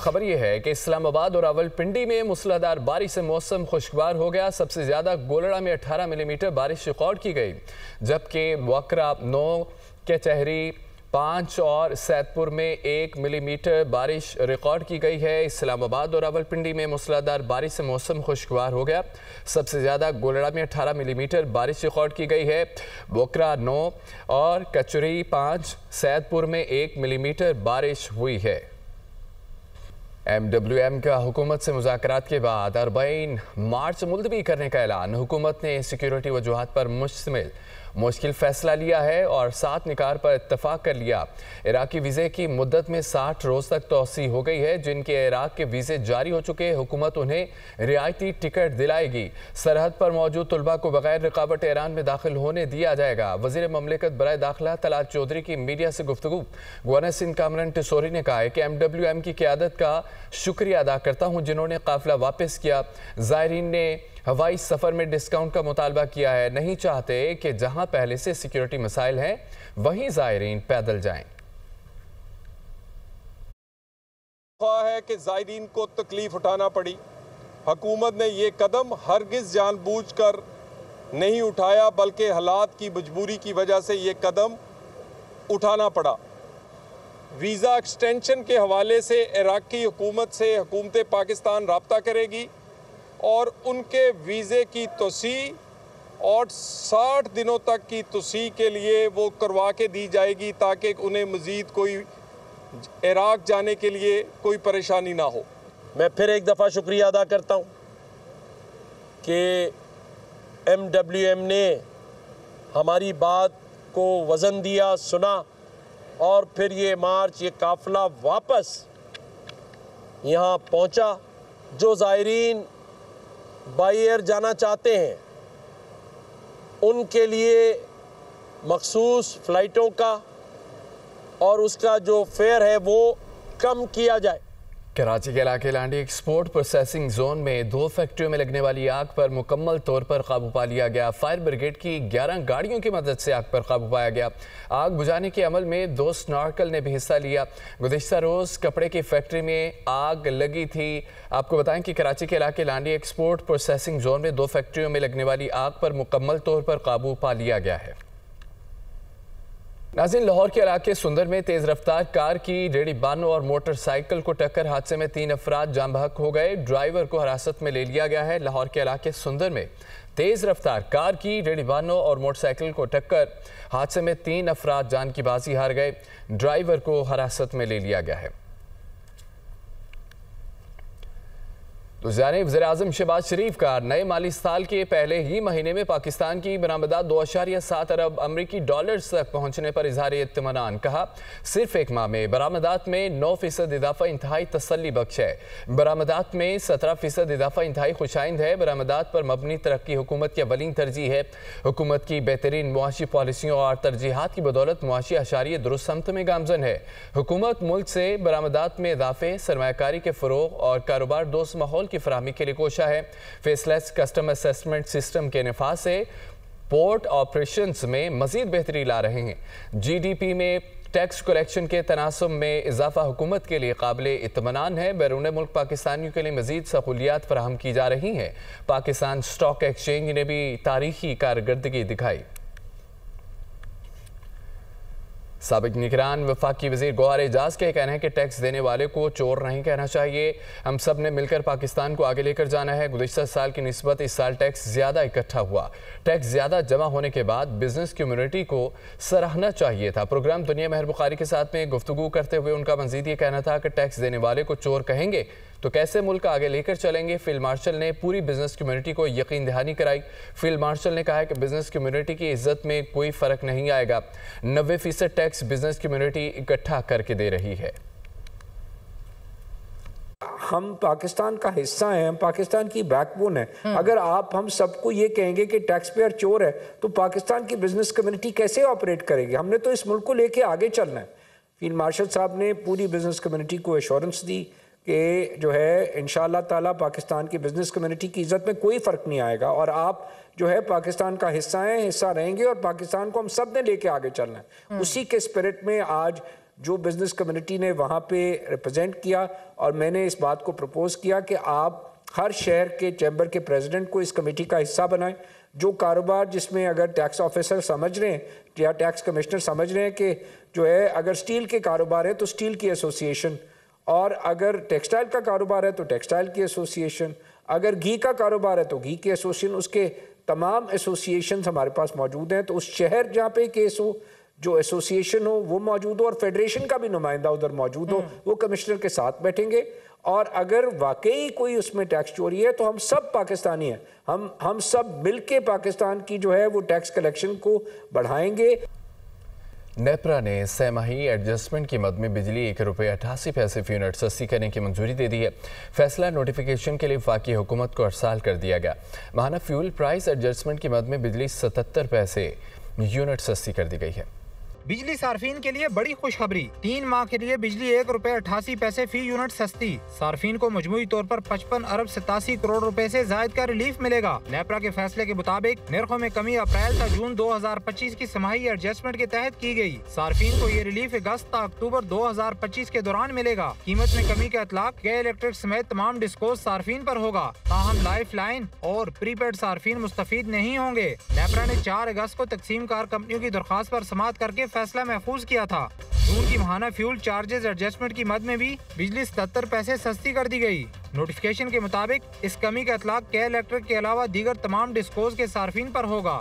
खबर यह है कि इस्लामाबाद और रावलपिंडी में मूसलाधार बारिश से मौसम खुशगवार हो गया। सबसे ज्यादा गोलड़ा में 18 मिलीमीटर बारिश रिकॉर्ड की गई, जबकि वकरा 9, कचहरी 5 और सैदपुर में 1 मिलीमीटर बारिश रिकॉर्ड की गई है। इस्लामाबाद और रावलपिंडी में मूसलाधार बारिश से मौसम खुशगवार हो गया। सबसे ज़्यादा गोलड़ा में 18 मिलीमीटर बारिश रिकॉर्ड की गई है। वकरा 9 और कचहरी 5, सैदपुर में 1 मिलीमीटर बारिश हुई है। MWM का हुकूमत से मुज़ाकरात के बाद 40 मार्च मुलतवी करने का ऐलान। हुकूमत ने सिक्योरिटी वजूहात पर मुश्तमिल मुश्किल फैसला लिया है और 7 निकार पर इत्तफाक कर लिया। इराकी वीज़े की मुद्दत में 60 रोज़ तक तोसी हो गई है। जिनके इराक के वीज़े जारी हो चुके, हुकूमत उन्हें रियायती टिकट दिलाएगी। सरहद पर मौजूद तलबा को बगैर रुकावट ईरान में दाखिल होने दिया जाएगा। वज़ीर ममलिकत बराए दाखिला तलात चौधरी की मीडिया से गुफ्तगू। गवर्नर सिंध कामरान टिसोरी ने कहा है कि MWM की क़यादत का शुक्रिया अदा करता हूँ जिन्होंने काफिला वापस किया। ज़ायरीन ने हवाई सफ़र में डिस्काउंट का मुतालबा किया है। नहीं चाहते कि जहां पहले से सिक्योरिटी मसाइल हैं वहीं ज़ायरीन पैदल जाएं। है कि ज़ायरीन को तकलीफ उठाना पड़ी। हुकूमत ने ये कदम हरगिज़ जानबूझकर नहीं उठाया, बल्कि हालात की मजबूरी की वजह से ये कदम उठाना पड़ा। वीज़ा एक्सटेंशन के हवाले से इराकी हुकूमत से हुकूमत पाकिस्तान रब्ता करेगी और उनके वीज़े की तोसी और 60 दिनों तक की तोसी के लिए वो करवा के दी जाएगी, ताकि उन्हें मज़ीद कोई इराक जाने के लिए कोई परेशानी ना हो। मैं फिर एक दफ़ा शुक्रिया अदा करता हूँ कि MWM ने हमारी बात को वज़न दिया, सुना और फिर ये मार्च, ये काफ़िला वापस यहाँ पहुँचा। जो ज़ायरीन बाई एयर जाना चाहते हैं उनके लिए मखसूस फ़्लाइटों का और उसका जो फेयर है वो कम किया जाए। कराची के इलाके लांडी एक्सपोर्ट प्रोसेसिंग जोन में 2 फैक्ट्रियों में लगने वाली आग पर मुकम्मल तौर पर काबू पा लिया गया। फायर ब्रिगेड की 11 गाड़ियों की मदद से आग पर काबू पाया गया। आग बुझाने के अमल में 2 स्नॉर्कल ने भी हिस्सा लिया। गुज़िश्ता रोज़ कपड़े की फैक्ट्री में आग लगी थी। आपको बताएं कि कराची के इलाके लांडी एक्सपोर्ट प्रोसेसिंग जोन में 2 फैक्ट्रियों में लगने वाली आग पर मुकम्मल तौर पर काबू पा लिया गया है। नाज़रीन, लाहौर के इलाके सुंदर में तेज़ रफ्तार कार की रेडी बानो और मोटरसाइकिल को टक्कर। हादसे में 3 अफराद जान बहक हो गए। ड्राइवर को हिरासत में ले लिया गया है। लाहौर के इलाके सुंदर में तेज़ रफ्तार कार की रेडी बानो और मोटरसाइकिल को टक्कर। हादसे में 3 अफराद जान की बाजी हार गए। ड्राइवर को हिरासत में ले लिया गया है। तो जानिब वज़ीर-ए-आज़म शहबाज शरीफ का नए माली साल के पहले ही महीने में पाकिस्तान की बरामदात 2.7 अरब अमरीकी डॉलर्स तक पहुंचने पर इज़हार इत्मीनान। कहा, सिर्फ एक माह में बरामदात में 9% इजाफा इंतहाई तसल्ली बख्श है। बरामदात में 17% इजाफा इंतहाई खुशाइंद है। बरामदात पर मबनी तरक्की हुकूमत की अवलीन तरजीह है। हुकूमत की बेहतरीन मुआशी पॉलिसियों और तरजीहात की बदौलत मुआशी आशारिय दुरुस्त समत में गामजन है। हुकूमत मुल्क से बरामदात में इजाफे, सरमायाकारी के फ़रोग़ और कारोबार दोस्त माहौल की फराहमी के लिए कोशा है। फेसलेस कस्टम असेसमेंट सिस्टम के नफाज से पोर्ट ऑपरेशंस में मजीद बेहतरी ला रहे हैं। GDP में टैक्स कलेक्शन के तनासब में इजाफा हुकूमत के लिए काबिल इत्मीनान है। बैरून मुल्क पाकिस्तानियों के लिए मजीद सहूलियात फराहम की जा रही हैं। पाकिस्तान स्टॉक एक्सचेंज ने भी तारीखी कारकर्दगी दिखाई। साबिक निगरान वफाकी वज़ीर गौहर एजाज का कहना है कि टैक्स देने वाले को चोर नहीं कहना चाहिए। हम सब ने मिलकर पाकिस्तान को आगे लेकर जाना है। गुज़िश्ता साल की निस्बत इस साल टैक्स ज़्यादा इकट्ठा हुआ। टैक्स ज़्यादा जमा होने के बाद बिजनेस कम्युनिटी को सराहना चाहिए था। प्रोग्राम दुनिया महर बुखारी के साथ में गुफ्तगू करते हुए उनका मज़ीद ये कहना था कि टैक्स देने वाले को चोर कहेंगे तो कैसे मुल्क आगे लेकर चलेंगे। फील्ड मार्शल ने पूरी बिजनेस कम्युनिटी को यकीन दहानी कराई। फील्ड मार्शल ने कहा है कि बिजनेस कम्युनिटी की इज्जत में कोई फ़र्क नहीं आएगा। 90% टैक्स बिजनेस कम्युनिटी इकट्ठा करके दे रही है। हम पाकिस्तान का हिस्सा हैं, हम पाकिस्तान की बैकबोन है। अगर आप हम सबको ये कहेंगे कि टैक्स पेयर चोर है तो पाकिस्तान की बिजनेस कम्युनिटी कैसे ऑपरेट करेगी। हमने तो इस मुल्क को लेके आगे चलना है। फील्ड मार्शल साहब ने पूरी बिजनेस कम्युनिटी को एश्योरेंस दी कि जो है इंशाअल्लाह ताला पाकिस्तान की बिजनेस कम्युनिटी की इज्जत में कोई फ़र्क नहीं आएगा और आप जो है पाकिस्तान का हिस्सा हैं, हिस्सा रहेंगे और पाकिस्तान को हम सब ने लेके आगे चलना है। उसी के स्पिरिट में आज जो बिजनेस कम्युनिटी ने वहाँ पे रिप्रेजेंट किया, और मैंने इस बात को प्रपोज किया कि आप हर शहर के चैम्बर के प्रेसिडेंट को इस कमेटी का हिस्सा बनाएं। जो कारोबार जिसमें अगर टैक्स ऑफिसर समझ रहे हैं या टैक्स कमिश्नर समझ रहे हैं कि जो है अगर स्टील के कारोबार है तो स्टील की एसोसिएशन, और अगर टेक्सटाइल का कारोबार है तो टेक्सटाइल की एसोसिएशन, अगर घी का कारोबार है तो घी की एसोसिएशन, उसके तमाम एसोसिएशन हमारे पास मौजूद हैं। तो उस शहर जहाँ पे केस हो, जो एसोसिएशन हो वो मौजूद हो, और फेडरेशन का भी नुमाइंदा उधर मौजूद हो, वो कमिश्नर के साथ बैठेंगे। और अगर वाकई कोई उसमें टैक्स चोरी है तो हम सब पाकिस्तानी हैं, हम सब मिलके पाकिस्तान की जो है वो टैक्स कलेक्शन को बढ़ाएंगे। नेपरा ने सहमाही एडजस्टमेंट की मद में बिजली ₹1.88 फी यूनिट सस्ती करने की मंजूरी दे दी है। फैसला नोटिफिकेशन के लिए वफाकी हुकूमत को अरसाल कर दिया गया। माहाना फ्यूल प्राइस एडजस्टमेंट की मद में बिजली 77 पैसे यूनिट सस्ती कर दी गई है। बिजली सार्फिन के लिए बड़ी खुशखबरी, 3 माह के लिए बिजली ₹1.88 फी यूनिट सस्ती। सार्फिन को मजमूई तौर पर 55 अरब 87 करोड़ रुपए से जायद का रिलीफ मिलेगा। नेपरा के फैसले के मुताबिक निर्खों में कमी अप्रैल से जून 2025 की समाही एडजस्टमेंट के तहत की गई। सार्फिन को ये रिलीफ अगस्त से अक्टूबर 2025 के दौरान मिलेगा। कीमत में कमी का इतलाक गैस इलेक्ट्रिक समेत तमाम डिस्कोज सार्फिन पर होगा, ताहम लाइफ लाइन और प्रीपेड सार्फिन मुस्तफीद नहीं होंगे। नेपरा ने 4 अगस्त को तकसीम कार कंपनियों की दरख्वास्त पर समाअत करके फैसला महफूज किया था। जून की माहाना फ्यूल चार्जेस एडजस्टमेंट की मद में भी बिजली 77 पैसे सस्ती कर दी गई। नोटिफिकेशन के मुताबिक इस कमी का इतलाक के इलेक्ट्रिक के अलावा दीगर तमाम डिस्कोज के सार्फिन पर होगा।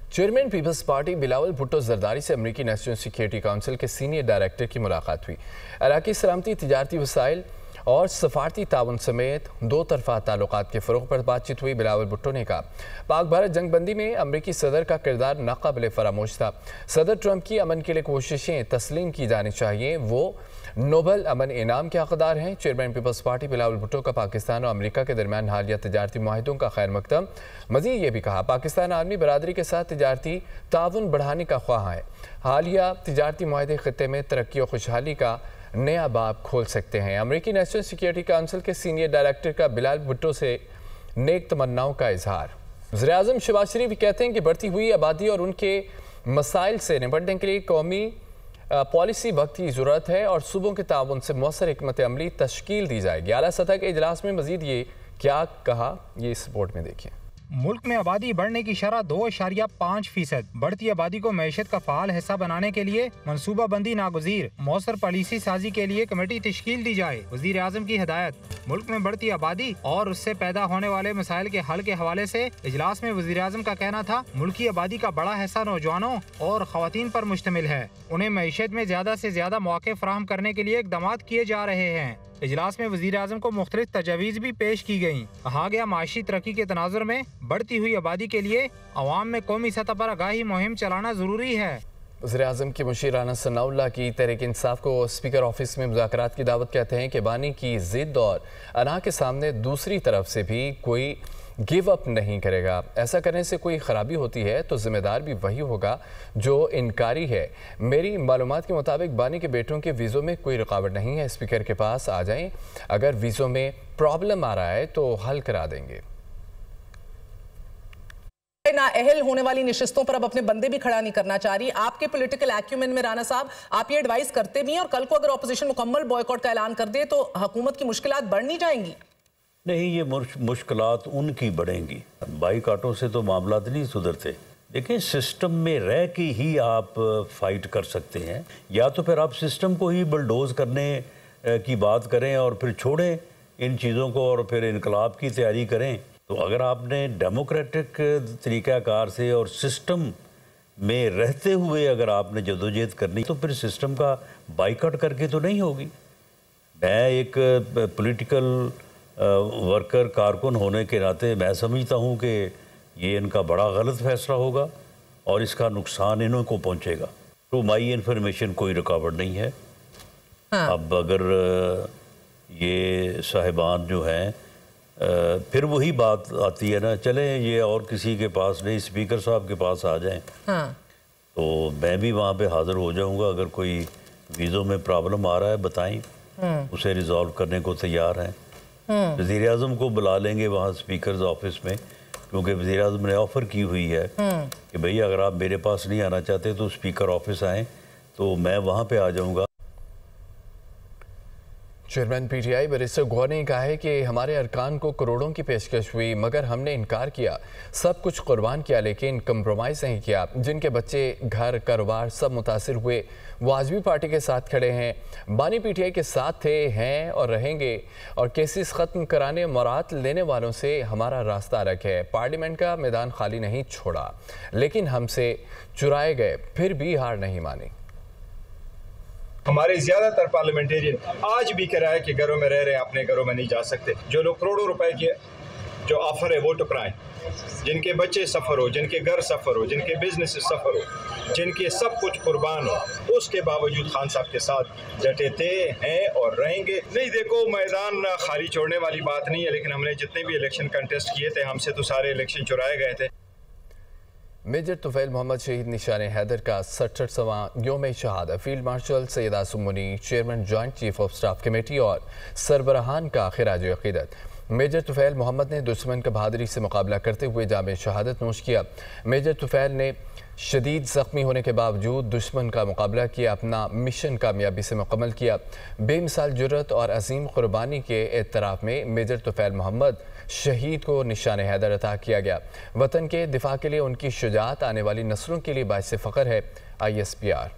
चेयरमैन पीपल्स पार्टी बिलावल भुट्टो जरदारी से अमरीकी नेशनल सिक्योरिटी काउंसिल के सीनियर डायरेक्टर की मुलाकात हुई। इराकी सलामती, तिजारती वसाइल और सफारती ताउन समेत 2 तरफा ताल्लुकात के फ़रोग़ पर बातचीत हुई। बिलावल भुट्टो ने कहा पाक भारत जंगबंदी में अमरीकी सदर का किरदार नाकाबिले फरामोश था। सदर ट्रंप की अमन के लिए कोशिशें तस्लीम की जानी चाहिए, वो नोबल अमन इनाम के हकदार हैं। चेयरमैन पीपल्स पार्टी बिलावल भुट्टो का पाकिस्तान और अमरीका के दरमियान हालिया तिजारती मुआहिदों का खैर मकदम। मज़ीद ये भी कहा पाकिस्तान आलमी बरादरी के साथ तिजारती ताउन बढ़ाने का ख्वाह है। हालिया तिजारती मुआहिदे खित्ते में तरक्की और खुशहाली का नया बाब खोल सकते हैं। अमरीकी नेशनल सिक्योरिटी काउंसिल के सीनियर डायरेक्टर का बिलावल भुट्टो से नेक तमन्नाओं का इजहार। वज़ीर-ए-आज़म शहबाज शरीफ कहते हैं कि बढ़ती हुई आबादी और उनके मसाइल से निपटने के लिए कौमी पॉलिसी वक्त की ज़रूरत है और सूबों के ताउन से मौसर हिकमत अमली तश्कील दी जाएगी। आला सतह के इजलास में मजीद ये क्या कहा, ये इस रिपोर्ट में देखिए। मुल्क में आबादी बढ़ने की शरह 2.5%। बढ़ती आबादी को मैशत का फ़ाल हिस्सा बनाने के लिए मनसूबा बंदी नागुज़ीर, मौसर पॉलिसी साजी के लिए कमेटी तश्कील दी जाए। वज़ीर आज़म की हिदायत। मुल्क में बढ़ती आबादी और उससे पैदा होने वाले मसाइल के हल के हवाले से इजलास में वज़ीर आज़म का कहना था मुल्की आबादी का बड़ा हिस्सा नौजवानों और ख़वातीन पर मुश्तमिल है। उन्हें मईशत में ज़्यादा से ज़्यादा मौके फराहम करने के लिए इक़दाम किए जा रहे हैं। इजलास में वज़ीर आज़म को मुख्तलिफ तजावीज़ भी पेश की गयी। कहा गया माशी तरक्की के तनाजुर में बढ़ती हुई आबादी के लिए अवाम में कौमी सतह पर आगाही मुहिम चलाना जरूरी है। वज़ीर-ए-आज़म की मुशीर राना सनाउल्लाह की तहरीक इंसाफ को स्पीकर ऑफिस में मुज़ाकरात की दावत। कहते हैं कि बानी की जिद और अना के सामने दूसरी तरफ से भी कोई गिव अप नहीं करेगा। ऐसा करने से कोई ख़राबी होती है तो ज़िम्मेदार भी वही होगा जो इनकारी है। मेरी मालूमात के मुताबिक बानी के बेटों के वीज़ों में कोई रुकावट नहीं है। स्पीकर के पास आ जाएं, अगर वीज़ों में प्रॉब्लम आ रहा है तो हल करा देंगे। ना अहल होने वाली निशिस्तों पर अब अपने बंदे भी खड़ा नहीं करना चाह रही। आपके पॉलिटिकल एक्यूमेन में राना साहब आप ये एडवाइस करते भी हैं, और कल को अगर ऑपोजिशन मुकम्मल बॉयकॉट का ऐलान कर दे तो हुकूमत की मुश्किलात बढ़ नहीं जाएंगी? नहीं, ये मुश्किलात उनकी बढ़ेंगी। बाईकाटों से तो मामला नहीं सुधरते। देखिए, सिस्टम में रह के ही आप फाइट कर सकते हैं, या तो फिर आप सिस्टम को ही बुलडोज करने की बात करें और फिर छोड़ें इन चीज़ों को और फिर इनकलाब की तैयारी करें। तो अगर आपने डेमोक्रेटिक तरीक़ाकार से और सिस्टम में रहते हुए अगर आपने जदोजहद करनी तो फिर सिस्टम का बाइकआउट करके तो नहीं होगी। मैं एक पॉलिटिकल वर्कर कारकुन होने के नाते मैं समझता हूँ कि ये इनका बड़ा गलत फैसला होगा और इसका नुकसान इन्हों को पहुँचेगा। तो माई इन्फॉर्मेशन कोई रुकावट नहीं है। हाँ। अब अगर ये साहिबान जो हैं फिर वही बात आती है ना, चले ये और किसी के पास नहीं, स्पीकर साहब के पास आ जाएं। हाँ। तो मैं भी वहाँ पे हाज़िर हो जाऊँगा। अगर कोई वीज़ों में प्रॉब्लम आ रहा है बताएं, उसे रिजॉल्व करने को तैयार हैं। वज़ीर-ए-आज़म को बुला लेंगे वहाँ स्पीकर ऑफिस में, क्योंकि वज़ीर-ए-आज़म ने ऑफ़र की हुई है कि भाई अगर आप मेरे पास नहीं आना चाहते तो स्पीकर ऑफिस आएँ, तो मैं वहाँ पर आ जाऊँगा। चेयरमैन पीटीआई बैरिस्टर गौर ने कहा है कि हमारे अरकान को करोड़ों की पेशकश हुई मगर हमने इनकार किया, सब कुछ कुर्बान किया लेकिन कंप्रोमाइज़ नहीं किया। जिनके बच्चे, घर, कारोबार सब मुतासिर हुए वो आज भी पार्टी के साथ खड़े हैं। बानी पीटीआई के साथ थे, हैं और रहेंगे। और केसेस ख़त्म कराने, मुराद लेने वालों से हमारा रास्ता अलग है। पार्लियामेंट का मैदान खाली नहीं छोड़ा लेकिन हमसे चुराए गए, फिर भी हार नहीं मानी। हमारे ज्यादातर पार्लियामेंटेरियन आज भी किराए के घरों में रह रहे हैं, अपने घरों में नहीं जा सकते। जो लोग करोड़ों रुपए के जो ऑफर है वो टुकराएं, जिनके बच्चे सफ़र हो, जिनके घर सफ़र हो, जिनके बिजनेस सफ़र हो, जिनके सब कुछ कुर्बान हो, उसके बावजूद खान साहब के साथ डटे थे, हैं और रहेंगे। नहीं, देखो मैदान खाली छोड़ने वाली बात नहीं है, लेकिन हमने जितने भी इलेक्शन कंटेस्ट किए थे हमसे तो सारे इलेक्शन चुराए गए थे। मेजर तुफैल मोहम्मद शहीद निशान हैदर का 67वां यौम शहादत field marshal Syed Asim Muni, chairman joint chief of staff committee और सरबराहान का खिराज अक़ीदत। मेजर तुफैल मोहम्मद ने दुश्मन का बहादुरी से मुकाबला करते हुए जाम शहादत नोश किया। मेजर तुफैल ने शदीद ज़ख्मी होने के बावजूद दुश्मन का मुकाबला किया, अपना मिशन कामयाबी से मुकम्मल किया। बेमिसाल जुर्रत और अजीम कुर्बानी के एतराफ़ में मेजर तुफैल मोहम्मद शहीद को निशान हैदर अता किया गया। वतन के दिफा के लिए उनकी शुजाअत आने वाली नस्लों के लिए बाइस फ़ख्र है। ISPR।